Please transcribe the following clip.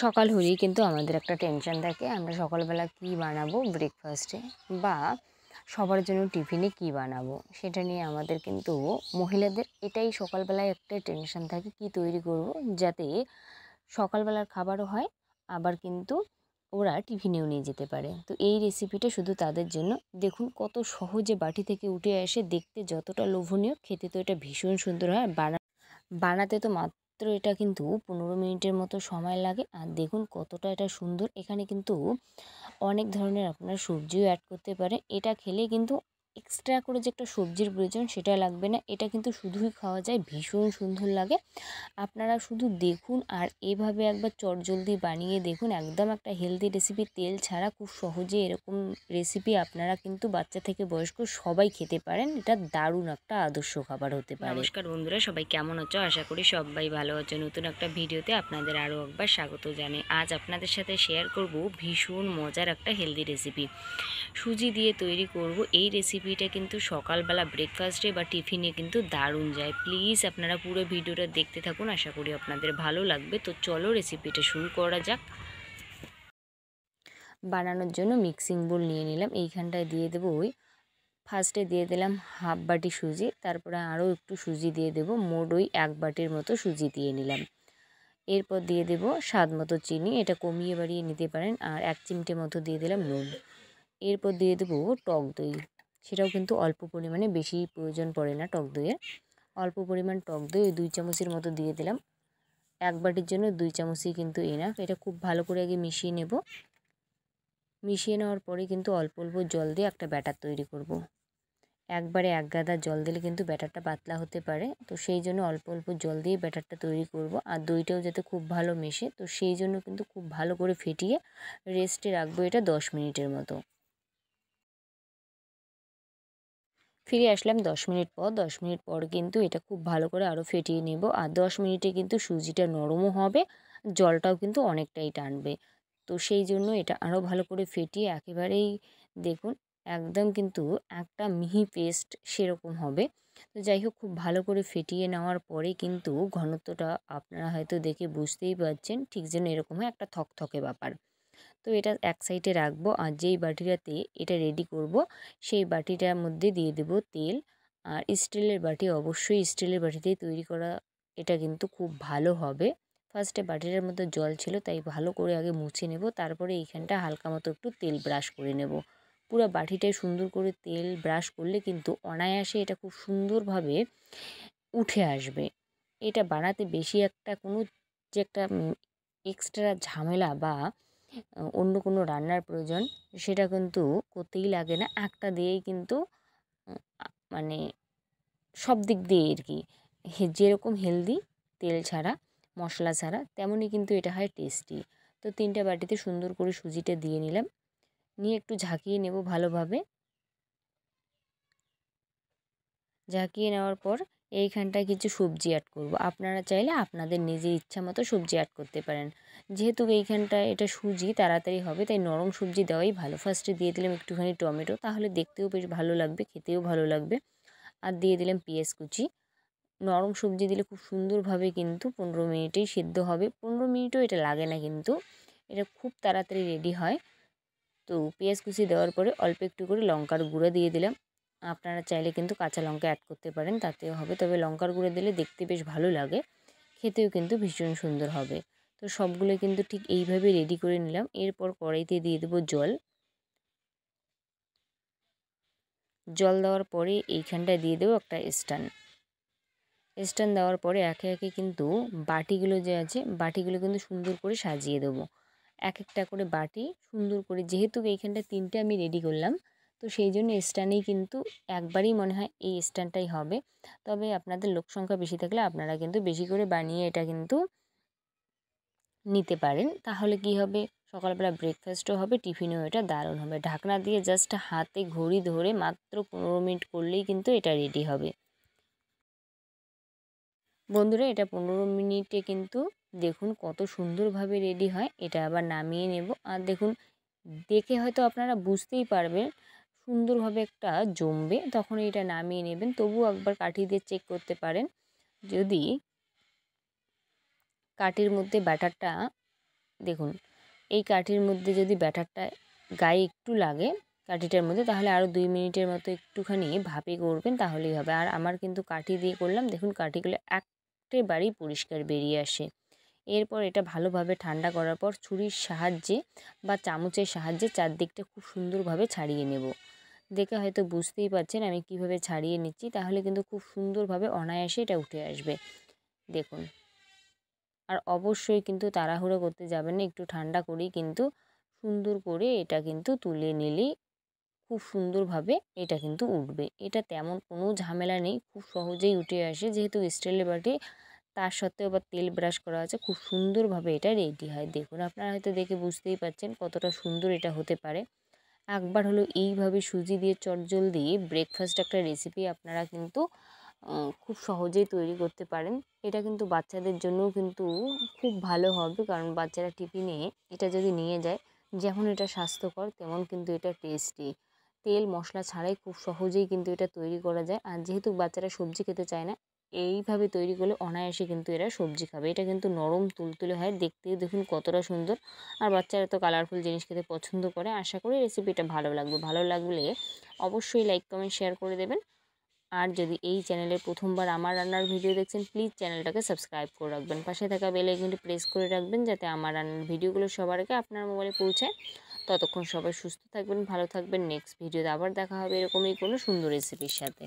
সকাল হলেই কিন্তু আমাদের একটা টেনশন থাকে, আমরা সকালবেলা কী বানাবো ব্রেকফাস্টে বা সবার জন্য টিফিনে কী বানাবো, সেটা নিয়ে আমাদের কিন্তু মহিলাদের এটাই সকালবেলায় একটা টেনশন থাকে, কি তৈরি করব যাতে সকালবেলার খাবারও হয়, আবার কিন্তু ওরা টিফিনেও নিয়ে যেতে পারে। তো এই রেসিপিটা শুধু তাদের জন্য। দেখুন কত সহজে বাটি থেকে উঠে আসে, দেখতে যতটা লোভনীয়, খেতে তো এটা ভীষণ সুন্দর হয়। বানাতে তো মাত্র এটা কিন্তু 15 মিনিটের মতো সময় লাগে। আর দেখুন কতটা এটা সুন্দর। এখানে কিন্তু অনেক ধরনের আপনারা সবজিও অ্যাড করতে পারেন। এটা খেলে কিন্তু এক্সট্রা করে যে একটা সবজির প্রয়োজন সেটা লাগবে না, এটা কিন্তু শুধুই খাওয়া যায়, ভীষণ সুন্দর লাগে। আপনারা শুধু দেখুন আর এভাবে একবার চটজলদি বানিয়ে দেখুন, একদম একটা হেলদি রেসিপি, তেল ছাড়া খুব সহজে এরকম রেসিপি আপনারা কিন্তু বাচ্চা থেকে বয়স্ক সবাই খেতে পারেন। এটা দারুণ একটা আদর্শ খাবার হতে পারে। নমস্কার বন্ধুরা, সবাই কেমন আছো? আশা করি সবাই ভালো আছো। নতুন একটা ভিডিওতে আপনাদের আরও একবার স্বাগত জানাই। আজ আপনাদের সাথে শেয়ার করব ভীষণ মজার একটা হেলদি রেসিপি, সুজি দিয়ে তৈরি করব। এই রেসিপিটা কিন্তু সকালবেলা ব্রেকফাস্টে বা টিফিনে কিন্তু দারুণ যায়। প্লিজ আপনারা পুরো ভিডিওটা দেখতে থাকুন, আশা করি আপনাদের ভালো লাগবে। তো চলো রেসিপিটা শুরু করা যাক। বানানোর জন্য মিক্সিং বোল নিয়ে নিলাম, এইখানটায় দিয়ে দেবো ফার্স্টে দিয়ে দিলাম হাফ বাটি সুজি, তারপরে আরও একটু সুজি দিয়ে দেবো, মোট ওই 1 বাটির মতো সুজি দিয়ে নিলাম। এরপর দিয়ে দেব স্বাদ মতো চিনি, এটা কমিয়ে বাড়িয়ে নিতে পারেন, আর 1 চিমটে মতো দিয়ে দিলাম নুন। এরপর দিয়ে দেবো টক দই, সেটাও কিন্তু অল্প পরিমাণে, বেশি প্রয়োজন পড়ে না টক দইয়ের। অল্প পরিমাণ টক দই ওই 2 চামচের মতো দিয়ে দিলাম। 1 বাটির জন্য 2 চামচই কিন্তু এনাফ। এটা খুব ভালো করে আগে মিশিয়ে নেব। মিশিয়ে নেওয়ার পরে কিন্তু অল্প অল্প জল দিয়ে একটা ব্যাটার তৈরি করব। একবারে 1 গাদা জল দিলে কিন্তু ব্যাটারটা পাতলা হতে পারে, তো সেই জন্য অল্প অল্প জল দিয়ে ব্যাটারটা তৈরি করব। আর দইটাও যাতে খুব ভালো মেশে, তো সেই জন্য কিন্তু খুব ভালো করে ফেটিয়ে রেস্টে রাখবো এটা 10 মিনিটের মতো। ফিরে আসলাম 10 মিনিট পর। 10 মিনিট পর কিন্তু এটা খুব ভালো করে আরও ফেটিয়ে নেব। আর 10 মিনিটে কিন্তু সুজিটা নরমও হবে, জলটাও কিন্তু অনেকটাই টানবে। তো সেই জন্য এটা আরও ভালো করে ফেটিয়ে একেবারেই দেখুন একদম কিন্তু একটা মিহি পেস্ট সেরকম হবে। তো যাই হোক, খুব ভালো করে ফেটিয়ে নেওয়ার পরে কিন্তু ঘনত্বটা আপনারা হয়তো দেখে বুঝতেই পারছেন, ঠিক যেন এরকম হয়, একটা থকথকে ব্যাপার। তো এটা এক সাইডে রাখবো। আর যেই বাটিটাতে এটা রেডি করব সেই বাটিটার মধ্যে দিয়ে দেব তেল। আর স্টিলের বাটি, অবশ্যই স্টিলের বাটিতেই তৈরি করা এটা কিন্তু খুব ভালো হবে। ফার্স্টে বাটিটার মধ্যে জল ছিল, তাই ভালো করে আগে মুছে নেব, তারপরে এইখানটা হালকা মতো একটু তেল ব্রাশ করে নেব। পুরো বাটিটায় সুন্দর করে তেল ব্রাশ করলে কিন্তু অনায়াসে এটা খুব সুন্দরভাবে উঠে আসবে। এটা বানাতে বেশি একটা কোনো যে একটা এক্সট্রা ঝামেলা বা অন্য কোনো রান্নার প্রয়োজন সেটা কিন্তু করতেই লাগে না। একটা দিয়েই কিন্তু মানে সব দিক দিয়ে আর কি, যেরকম হেলদি, তেল ছাড়া, মশলা ছাড়া, তেমনই কিন্তু এটা হয় টেস্টি। তো 3টে বাটিতে সুন্দর করে সুজিটা দিয়ে নিলাম, নিয়ে একটু ঝাঁকিয়ে নেব ভালোভাবে। ঝাঁকিয়ে নেওয়ার পর এইখানটায় কিছু সবজি অ্যাড করব। আপনারা চাইলে আপনাদের নিজের ইচ্ছা মতো সবজি অ্যাড করতে পারেন। যেহেতু এইখানটায় এটা সুজি, তাড়াতাড়ি হবে, তাই নরম সবজি দেওয়াই ভালো। ফার্স্টে দিয়ে দিলাম একটুখানি টমেটো, তাহলে দেখতেও বেশ ভালো লাগবে, খেতেও ভালো লাগবে। আর দিয়ে দিলাম পেঁয়াজ কুচি। নরম সবজি দিলে খুব সুন্দরভাবে কিন্তু 15 মিনিটেই সিদ্ধ হবে। 15 মিনিটও এটা লাগে না কিন্তু, এটা খুব তাড়াতাড়ি রেডি হয়। তো পেঁয়াজ কুচি দেওয়ার পরে অল্প একটু করে লঙ্কার গুঁড়ো দিয়ে দিলাম। আপনারা চাইলে কিন্তু কাঁচা লঙ্কা অ্যাড করতে পারেন, তাতেও হবে, তবে লঙ্কার গুঁড়ো দিলে দেখতে বেশ ভালো লাগে, খেতেও কিন্তু ভীষণ সুন্দর হবে। তো সবগুলো কিন্তু ঠিক এইভাবে রেডি করে নিলাম। এরপর কড়াইতে দিয়ে দেবো জল। জল দেওয়ার পরে এইখানটায় দিয়ে দেবো একটা স্ট্যান্ড দেওয়ার পরে একে একে কিন্তু বাটিগুলো যে আছে, বাটিগুলো কিন্তু সুন্দর করে সাজিয়ে দেবো। এক একটা করে বাটি সুন্দর করে, যেহেতু এইখানটা 3টে আমি রেডি করলাম, তো সেই জন্য স্ট্যান্ডেই কিন্তু একবারই মনে হয় এই স্ট্যান্ডটাই হবে। তবে আপনাদের লোক সংখ্যা বেশি থাকলে আপনারা কিন্তু বেশি করে বানিয়ে এটা কিন্তু নিতে পারেন। তাহলে কি হবে, সকালবেলা ব্রেকফাস্টও হবে, টিফিনেও এটা দারুণ হবে। ঢাকনা দিয়ে জাস্ট হাতে ঘড়ি ধরে মাত্র 15 মিনিট করলেই কিন্তু এটা রেডি হবে। বন্ধুরা, এটা 15 মিনিটে কিন্তু দেখুন কত সুন্দরভাবে রেডি হয়। এটা আবার নামিয়ে নেব। আর দেখুন, দেখে হয়তো আপনারা বুঝতেই পারবেন সুন্দরভাবে একটা জমবে, তখন এটা নামিয়ে নেবেন। তবুও একবার কাঠি দিয়ে চেক করতে পারেন, যদি কাঠির মধ্যে ব্যাটারটা দেখুন এই কাঠির মধ্যে যদি ব্যাটারটা গায়ে একটু লাগে কাঠিটার মধ্যে, তাহলে আরও 2 মিনিটের মতো একটুখানি ভাপে করবেন, তাহলেই হবে। আর আমার কিন্তু কাঠি দিয়ে করলাম, দেখুন কাঠিগুলো একেবারেই পরিষ্কার বেরিয়ে আসে। এরপর এটা ভালোভাবে ঠান্ডা করার পর ছুরির সাহায্যে বা চামচের সাহায্যে চারদিকটা খুব সুন্দরভাবে ছাড়িয়ে নেব। দেখে হয়তো বুঝতেই পারছেন আমি কিভাবে ছাড়িয়ে নিচ্ছি, তাহলে কিন্তু খুব সুন্দরভাবে অনায়াসে এটা উঠে আসবে। দেখুন, আর অবশ্যই কিন্তু তাড়াহুড়ো করতে যাবেন না, একটু ঠান্ডা করেই কিন্তু সুন্দর করে এটা কিন্তু তুলে নিলেই খুব সুন্দরভাবে এটা কিন্তু উঠবে। এটা তেমন কোনো ঝামেলা নেই, খুব সহজেই উঠে আসে। যেহেতু স্টিলের বাটি, তার সত্ত্বেও আবার তেল ব্রাশ করা আছে, খুব সুন্দরভাবে এটা রেডি হয়। দেখুন আপনারা হয়তো দেখে বুঝতেই পারছেন কতটা সুন্দর এটা হতে পারে। একবার হলো এইভাবে সুজি দিয়ে চটজলদি ব্রেকফাস্ট একটা রেসিপি আপনারা কিন্তু খুব সহজেই তৈরি করতে পারেন। এটা কিন্তু বাচ্চাদের জন্যও কিন্তু খুব ভালো হবে, কারণ বাচ্চারা টিফিনে এটা যদি নিয়ে যায়, যেমন এটা স্বাস্থ্যকর তেমন কিন্তু এটা টেস্টি। তেল মশলা ছাড়াই খুব সহজেই কিন্তু এটা তৈরি করা যায়। আর যেহেতু বাচ্চারা সবজি খেতে চায় না, এইভাবে তৈরি করলে অনায়াসে কিন্তু এরা সবজি খাবে। এটা কিন্তু নরম তুলতুলে হয়, দেখতেও দেখুন কতটা সুন্দর। আর বাচ্চারা তো কালারফুল জিনিস খেতে পছন্দ করে। আশা করি রেসিপিটা ভালো লাগবে। ভালো লাগলে অবশ্যই লাইক কমেন্ট শেয়ার করে দেবেন। আর যদি এই চ্যানেলে প্রথমবার আমার রান্নার ভিডিও দেখছেন, প্লিজ চ্যানেলটাকে সাবস্ক্রাইব করে রাখবেন। পাশে থাকা বেল আইকনটি প্রেস করে রাখবেন, যাতে আমার রান্নার ভিডিওগুলো সবার আগে আপনার মোবাইলে পৌঁছায়। ততক্ষণ সবাই সুস্থ থাকবেন, ভালো থাকবেন। নেক্সট ভিডিওতে আবার দেখা হবে এরকমই কোনো সুন্দর রেসিপির সাথে।